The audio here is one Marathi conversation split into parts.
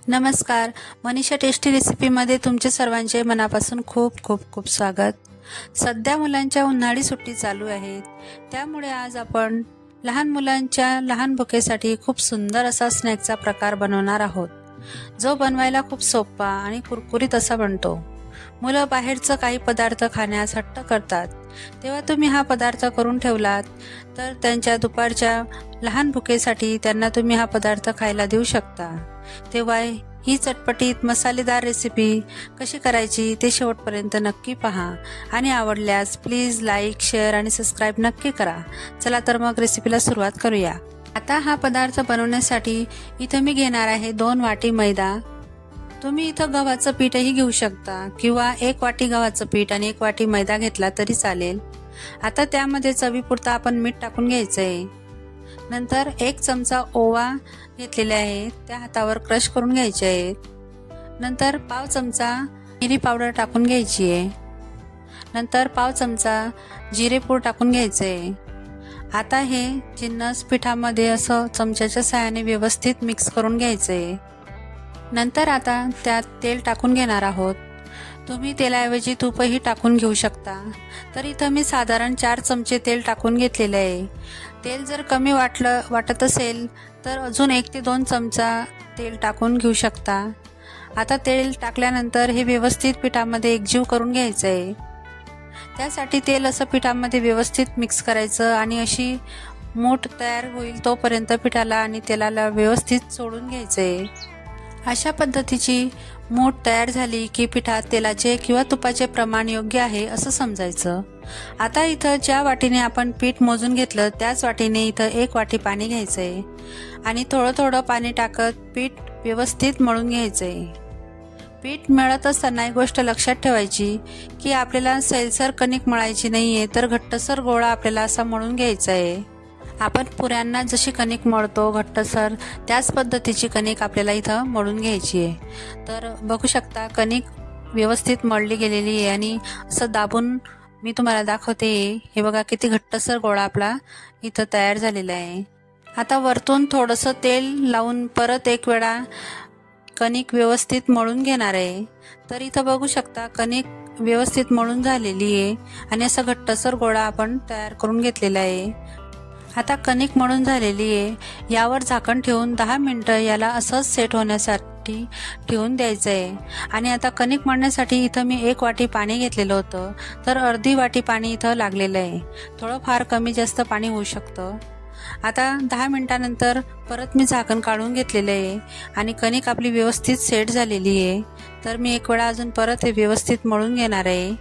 नमस्कार. मनीषा टेस्टी रेसिपीमध्ये तुमचे सर्वांचे मनापासून खूप खूप खूप स्वागत. सध्या मुलांच्या उन्हाळी सुट्टी चालू आहेत, त्यामुळे आज आपण लहान मुलांच्या लहान भुकेसाठी खूप सुंदर असा स्नॅकचा प्रकार बनवणार आहोत, जो बनवायला खूप सोपा आणि कुरकुरीत असा बनतो. मुलं बाहेरचं काही पदार्थ खाण्यास हट्ट करतात, तेव्हा तुम्ही हा पदार्थ करून ठेवलात तर त्यांच्या दुपारच्या लहान भुकेसाठी त्यांना तुम्ही हा पदार्थ खायला देऊ शकता. तेव्हा ही चटपटीत मसालेदार रेसिपी कशी करायची ते शेवटपर्यंत नक्की पहा आणि आवडल्यास प्लीज लाईक, शेअर आणि सबस्क्राईब नक्की करा. चला तर मग रेसिपीला सुरुवात करूया. आता हा पदार्थ बनवण्यासाठी इथं मी घेणार आहे 2 वाटी मैदा. तुम्ही इथं गव्हाचं पीठही घेऊ शकता किंवा 1 वाटी गव्हाचं पीठ आणि 1 वाटी मैदा घेतला तरी चालेल. आता त्यामध्ये चवीपुरता आपण मीठ टाकून घ्यायचं आहे. नंतर 1 चमचा ओवा घेतलेले आहे, त्या हातावर क्रश करून घ्यायचे आहेत. नंतर पाव चमचा मिरी पावडर टाकून घ्यायची आहे. नंतर पाव चमचा जिरेपूड टाकून घ्यायचे आहे. आता हे जिन्नस पिठामध्ये असं चमच्याच्या सहाय्याने व्यवस्थित मिक्स करून घ्यायचे आहे. नंतर आता त्यात तेल टाकून घेणार आहोत. तुम्ही तेलाऐवजी तूपही टाकून घेऊ शकता. तर इथं मी साधारण 4 चमचे तेल टाकून घेतलेले आहे. तेल जर कमी वाटत असेल तर अजून 1 ते 2 चमचा तेल टाकून घेऊ शकता. आता तेल टाकल्यानंतर हे व्यवस्थित पिठामध्ये एकजीव करून घ्यायचं आहे. त्यासाठी तेल असं पिठामध्ये व्यवस्थित मिक्स करायचं आणि अशी मूठ तयार होईल तोपर्यंत पिठाला आणि तेलाला व्यवस्थित सोडून घ्यायचं आहे. अशा पद्धतीची मूठ तयार झाली की पिठात तेलाचे किंवा तुपाचे प्रमाण योग्य आहे असं समजायचं. आता इथं ज्या वाटीने आपण पीठ मोजून घेतलं त्याच वाटीने इथं 1 वाटी पाणी घ्यायचं आहे आणि थोडं थोडं पाणी टाकत पीठ व्यवस्थित मळून घ्यायचं आहे. पीठ मळत असताना एक गोष्ट लक्षात ठेवायची की आपल्याला सैलसर कणिक मळायची नाहीये, तर घट्टसर गोळा आपल्याला असा मळून घ्यायचा आहे. आपण पुऱ्यांना जशी कणिक मळतो घट्टसर, त्याच पद्धतीची कणिक आपल्याला इथं मळून घ्यायची आहे. तर बघू शकता कणिक व्यवस्थित मळली गेलेली आहे आणि असं दाबून मी तुम्हाला दाखवते. हे बघा किती घट्टसर गोळा आपला इथं तयार झालेला आहे. आता वरतून थोडंसं तेल लावून परत एक वेळा कणिक व्यवस्थित मळून घेणार आहे. तर इथं बघू शकता कणिक व्यवस्थित मळून झालेली आहे आणि असा घट्टसर गोळा आपण तयार करून घेतलेला आहे. आता कणिक मळून झालेली आहे. यावर झाकण ठेवून 10 मिनिटं याला असंच सेट होण्यासाठी ठेवून द्यायचं आहे. आणि आता कणिक मळण्यासाठी इथं मी 1 वाटी पाणी घेतलेलं होतं, तर अर्धी वाटी पाणी इथं लागलेलं आहे. थोडं फार कमी जास्त पाणी होऊ शकतं. आता 10 मिनिटानंतर परत मी झाकण काढून घेतलेलं आहे आणि कणिक आपली व्यवस्थित सेट झालेली आहे. तर मी 1 वेळा अजून परत हे व्यवस्थित मळून घेणार आहे.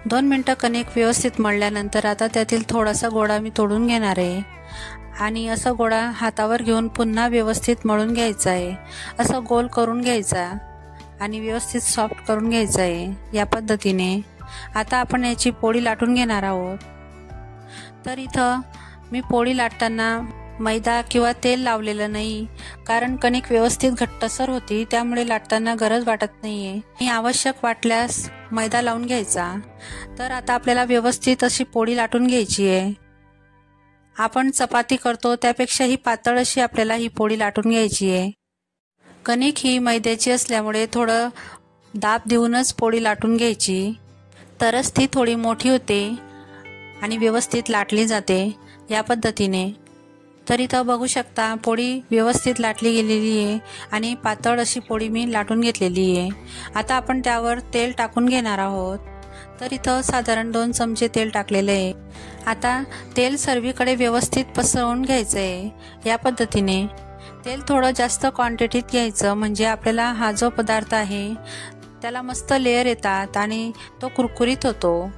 2 मिनिटं कणिक व्यवस्थित मळल्यानंतर आता त्यातील थोडासा गोळा मी तोडून घेणार आहे आणि असा गोळा हातावर घेऊन पुन्हा व्यवस्थित मळून घ्यायचा आहे. असं गोल करून घ्यायचा आणि व्यवस्थित सॉफ्ट करून घ्यायचा आहे या पद्धतीने. आता आपण याची पोळी लाटून घेणार आहोत. तर इथं मी पोळी लाटताना मैदा किंवा तेल लावलेलं नाही, कारण कणिक व्यवस्थित घट्टसर होती, त्यामुळे लाटताना गरज वाटत नाहीये. आणि आवश्यक वाटल्यास मैदा लावून घ्यायचा. तर आता आपल्याला व्यवस्थित अशी पोळी लाटून घ्यायची आहे. आपण चपाती करतो त्यापेक्षाही पातळ अशी आपल्याला ही पोळी लाटून घ्यायची आहे. कणिक ही मैद्याची असल्यामुळे थोडं दाब देऊनच पोळी लाटून घ्यायची, तरच ती थोडी मोठी होते आणि व्यवस्थित लाटली जाते या पद्धतीने. तर इथं बघू शकता पोळी व्यवस्थित लाटली गेलेली आहे आणि पातळ अशी पोळी मी लाटून घेतलेली आहे. आता आपण त्यावर तेल टाकून घेणार आहोत. तर इथं साधारण 2 चमचे तेल टाकलेले आहे. आता तेल सर्वीकडे व्यवस्थित पसरवून घ्यायचं आहे या पद्धतीने. तेल थोडं जास्त क्वांटिटीत घ्यायचं, म्हणजे आपल्याला हा जो पदार्थ आहे त्याला मस्त लेअर येतात आणि तो कुरकुरीत होतो.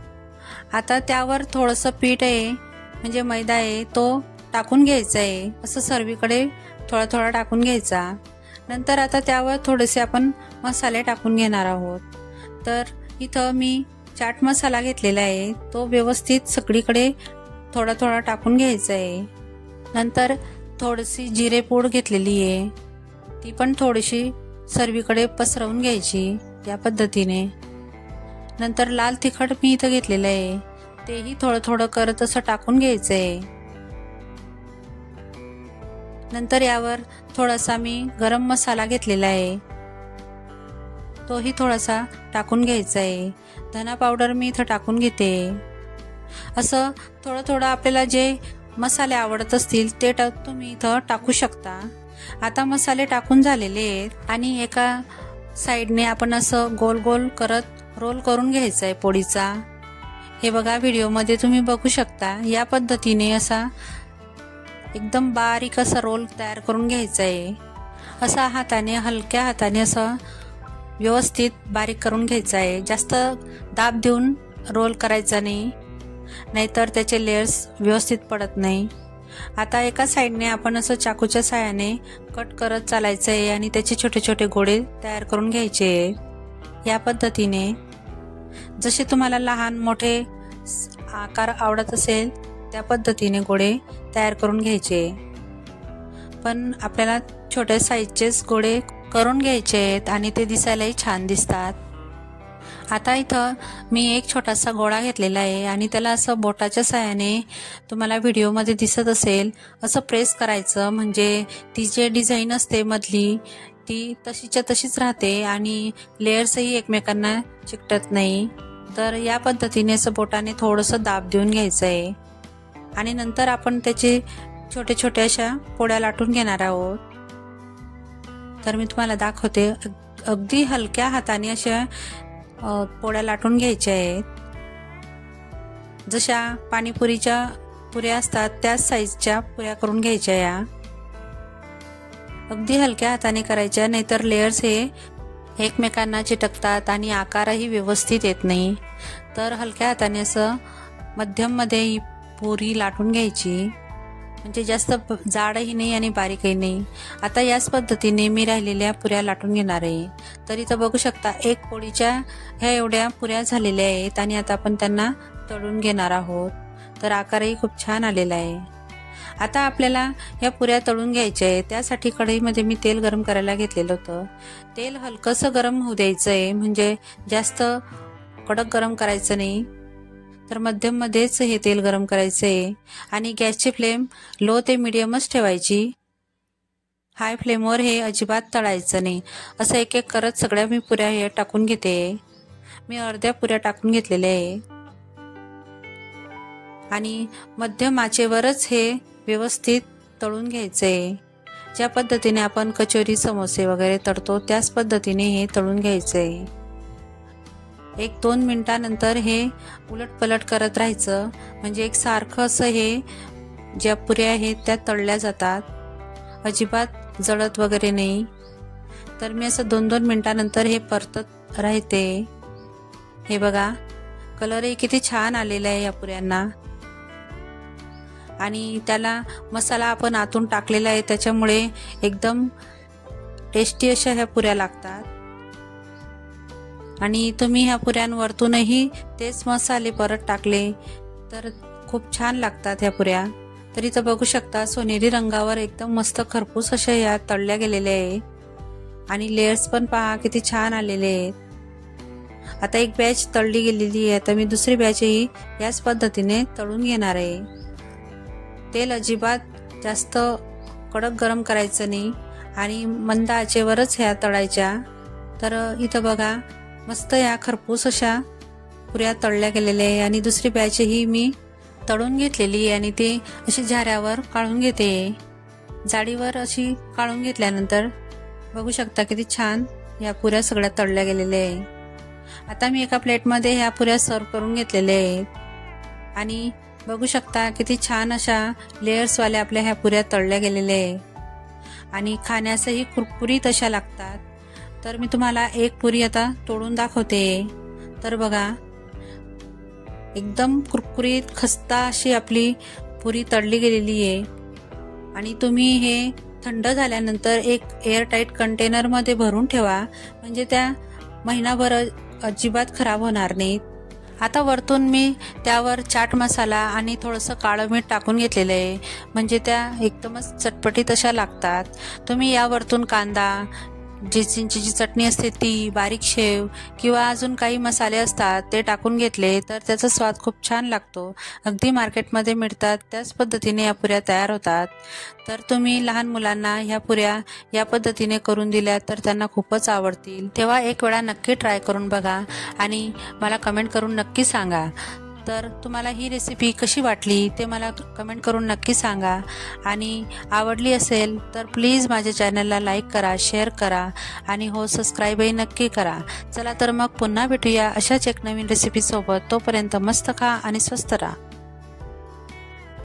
आता त्यावर थोडंसं पीठ आहे, म्हणजे मैदा आहे, तो टाकून घ्यायचा आहे. असं सर्वीकडे थोडा थोडा टाकून घ्यायचा. नंतर आता त्यावर थोडेसे आपण मसाले टाकून घेणार आहोत. तर इथं मी चाट मसाला घेतलेला आहे, तो व्यवस्थित सगळीकडे थोडा थोडा टाकून घ्यायचा आहे. नंतर थोडीशी जिरेपूड घेतलेली आहे, ती पण थोडीशी सर्वीकडे पसरवून घ्यायची या पद्धतीने. नंतर लाल तिखट मी इथं घेतलेलं आहे, तेही थोडं थोडं करत असं टाकून घ्यायचं आहे. नंतर यावर थोडासा मी गरम मसाला घेतलेला आहे, तोही थोडासा टाकून घ्यायचा आहे. धना पावडर मी इथं टाकून घेते. असं थोडं थोडं आपल्याला जे मसाले आवडत असतील ते तुम्ही इथं टाकू शकता. आता मसाले टाकून झालेले आहेत आणि एका साईडने आपण असं गोल गोल करत रोल करून घ्यायचा आहे पोळीचा. हे बघा व्हिडिओमध्ये तुम्ही बघू शकता. या पद्धतीने असा एकदम बारीक असा रोल तयार करून घ्यायचा आहे. असा हाताने हलक्या हाताने असं व्यवस्थित बारीक करून घ्यायचा आहे. जास्त दाब देऊन रोल करायचा नाही, नाहीतर त्याचे लेयर्स व्यवस्थित पडत नाही. आता एका साईडने आपण असं चाकूच्या साहाय्याने कट करत चालायचं आहे आणि त्याचे छोटे छोटे गोळे तयार करून घ्यायचे. या पद्धतीने जसे तुम्हाला लहान मोठे आकार आवडत असेल त्या पद्धतीने गोळे तयार करून घ्यायचे. पण आपल्याला छोट्या साईजचेच गोळे करून घ्यायचे आहेत आणि ते दिसायलाही छान दिसतात. आता इथं मी एक छोटासा गोळा घेतलेला आहे आणि त्याला असं बोटाच्या साहाय्याने तुम्हाला व्हिडिओमध्ये दिसत असेल असं प्रेस करायचं. म्हणजे ती जे डिझाईन असते मधली ती तशीच्या तशीच राहते आणि लेयर्सही एकमेकांना चिकटत नाही. तर या पद्धतीने असं बोटाने थोडंसं दाब देऊन घ्यायचं आहे आणि नंतर आपण त्याचे छोटे छोटे अशा पोळ्या लाटून घेणार आहोत. तर मी तुम्हाला दाखवते. अगदी हलक्या हाताने अशा पोळ्या लाटून घ्यायच्या आहेत. जशा पाणीपुरीच्या पुऱ्या असतात त्याच साईजच्या पुऱ्या करून घ्यायच्या. या अगदी हलक्या हाताने करायच्या, नाहीतर लेयर्स हे एकमेकांना चिटकतात आणि आकारही व्यवस्थित येत नाही. तर हलक्या हाताने असं मध्यम मध्ये ही पुरी लाटून घ्यायची. म्हणजे जास्त जाडही नाही आणि बारीकही नाही. आता याच पद्धतीने मी राहिलेल्या पुऱ्या लाटून घेणार आहे. तर इथं बघू शकता एक पोळीच्या ह्या एवढ्या पुऱ्या झालेल्या आहेत आणि आता आपण त्यांना तळून घेणार आहोत. तर आकारही खूप छान आलेला आहे. आता आपल्याला या पुऱ्या तळून घ्यायच्या आहेत. त्यासाठी कढईमध्ये मी तेल गरम करायला घेतलेलं होतं. तेल हलकंसं गरम होऊ द्यायचं आहे, म्हणजे जास्त कडक गरम करायचं नाही. तर मध्यम मध्येच हे तेल गरम करायचं आहे आणि गॅसची फ्लेम लो ते मीडियमच ठेवायची. हाय फ्लेमवर हे अजिबात तळायचं नाही. असं एक एक करत सगळ्या मी पुऱ्या हे टाकून घेते. मी अर्ध्या पुऱ्या टाकून घेतलेल्या आहे आणि मध्यम आचेवरच हे व्यवस्थित तळून घ्यायचे. ज्या पद्धतीने आपण कचोरी समोसे वगैरे तळतो त्याच पद्धतीने हे तळून घ्यायचे. 1-2 मिनिटानंतर हे उलट पलट करत राहायचं, म्हणजे एक सारखं असं हे ज्या पुऱ्या आहेत त्या तळल्या जातात. अजिबात जळत वगैरे नाही. तर मी असं 2-2 मिनिटानंतर हे परतत राहते. हे बघा कलरही किती छान आलेला आहे या पुऱ्यांना आणि त्याला मसाला आपण आतून टाकलेला आहे त्याच्यामुळे एकदम टेस्टी अशा ह्या पुऱ्या लागतात. आणि तुम्ही ह्या पुऱ्यांवरतूनही तेच मसाले परत टाकले तर खूप छान लागतात ह्या पुऱ्या. तर इथं बघू शकता सोनेरी रंगावर एकदम मस्त खरपूस अशा या तळल्या गेलेल्या आहे आणि लेयर्स पण पहा किती छान आलेले आहेत. आता एक बॅच तळली गेलेली आहे. आता मी दुसरी बॅचही याच पद्धतीने तळून घेणार आहे. तेल अजिबात जास्त कडक गरम करायचं नाही आणि मंद आचेवरच ह्या तळायच्या. तर इथं बघा मस्त या खरपूस अशा पुऱ्या तळल्या गेलेल्या आहे आणि दुसरी बॅचही मी तळून घेतलेली आहे आणि ती अशी झाऱ्यावर काढून घेते. जाडीवर अशी काढून घेतल्यानंतर बघू शकता किती छान या पुऱ्या सगळ्या तळल्या गेलेल्या आहे. आता मी एका प्लेटमध्ये ह्या पुऱ्या सर्व करून घेतलेल्या आहेत आणि बघू शकता किती छान अशा लेयर्सवाल्या आपल्या ह्या पुऱ्या तळल्या गेलेल्या आहे आणि खाण्यासही कुरकुरीत अशा लागतात. तर मी तुम्हाला एक पुरी आता तोडून दाखवते. तर बघा एकदम कुरकुरीत खस्ता अशी आपली पुरी तळली गेलेली आहे आणि तुम्ही हे थंड झाल्यानंतर एक एअरटाईट कंटेनरमध्ये भरून ठेवा, म्हणजे त्या महिनाभर अजिबात खराब होणार नाहीत. आता वरतून मी त्यावर चाट मसाला आणि थोडंसं काळं मीठ टाकून घेतलेलं आहे, म्हणजे त्या एकदमच चटपटीत अशा लागतात. तुम्ही यावरतून कांदा जी चिंचेची चटणी असते ती, बारीक शेव किंवा अजून काही मसाले असतात ते टाकून घेतले तर त्याचा स्वाद खूप छान लागतो. अगदी मार्केटमध्ये मिळतात त्याच पद्धतीने या पुऱ्या तयार होतात. तर तुम्ही लहान मुलांना ह्या पुऱ्या या पद्धतीने करून दिल्या तर त्यांना खूपच आवडतील. तेव्हा एक वेळा नक्की ट्राय करून बघा आणि मला कमेंट करून नक्की सांगा. तर तुम्हाला ही रेसिपी कशी वाटली ते मला कमेंट करून नक्की सांगा. आणि आवडली असेल तर प्लीज माझ्या चॅनलला लाईक करा, शेअर करा आणि हो सबस्क्राईबही नक्की करा. चला तर मग पुन्हा भेटूया अशाच एक नवीन रेसिपीसोबत. तोपर्यंत मस्त खा आणि स्वस्त राहा.